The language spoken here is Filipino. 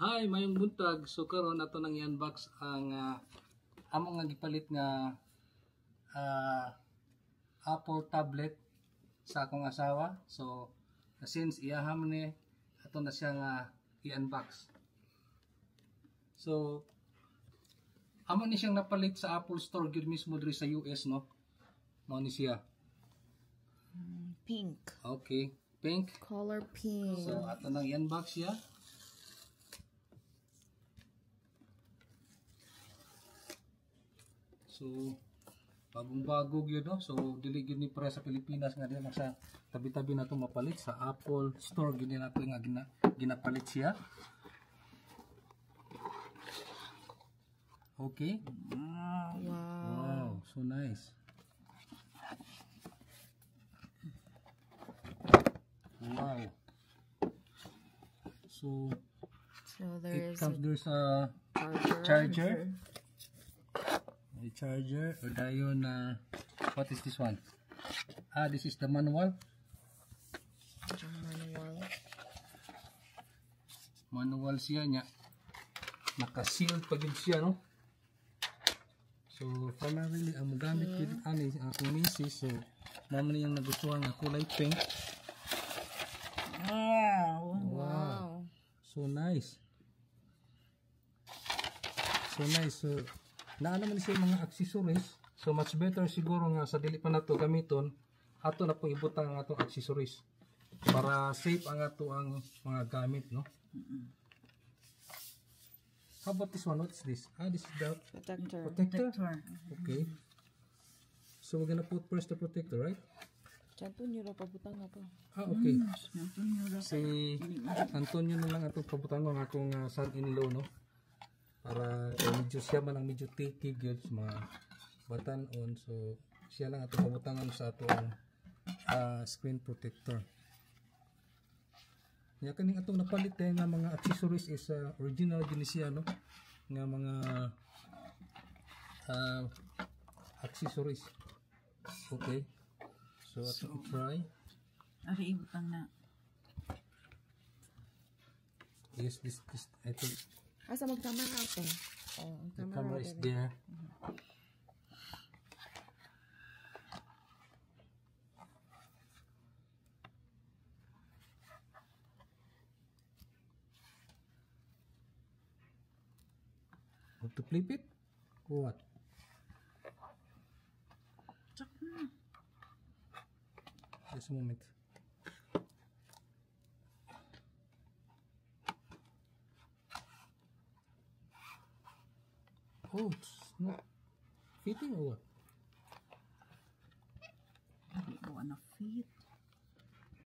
Hi, mayong buntag. So karon ato nang i-unbox ang among nga gipalit nga Apple tablet sa akong asawa. So since iyaham ni ato na siya nga i-unbox. So amo ni siyang napalit sa Apple Store gyud mismo diri sa US, no? Mao ni siya. Pink. Okay, pink. Color pink. So ato nang i-unbox siya. So bagong-bago gyud, no? So dili gyud ni para sa Pilipinas nga diha sa tabi-tabi nato mapalit sa Apple Store gyud nato nga ginapalit siya. Okay. Wow, so nice. Wow. So there's a charger. A charger or dayon na what is this one? This is the manual. Manual siya nya. Naka-seal pa gid siya, no? So primarily ang magamit gid ani akong misis, so naman yung nagustuhan nga kulay pink. Wow. So nice. So naa naman siya mga accessories. So much better siguro nga sa dili pa nato gamiton, ato na pong ibutang ang atong accessories para safe ang ato ang mga gamit, no? How about this one? What's this? This is the protector. Okay. So we're gonna put first the protector, right? Antonio ra pabutang na to. Okay. Si Antonio na lang atong pabutangon akong son-in-law, no? Para medyo siya man ang medyo titig yun sa mga batanon, so siya lang atong pabutangan sa atong screen protector. Nya kaning atong napalit nga mga accessories is original din siya, no? Nga mga accessories. Okay. So atong try. Ari ibutang na. Yes, this I think Asa mag-camera ate? the camera is there. Want to flip it? Or what? Just a moment. Oh, it's not fitting or what?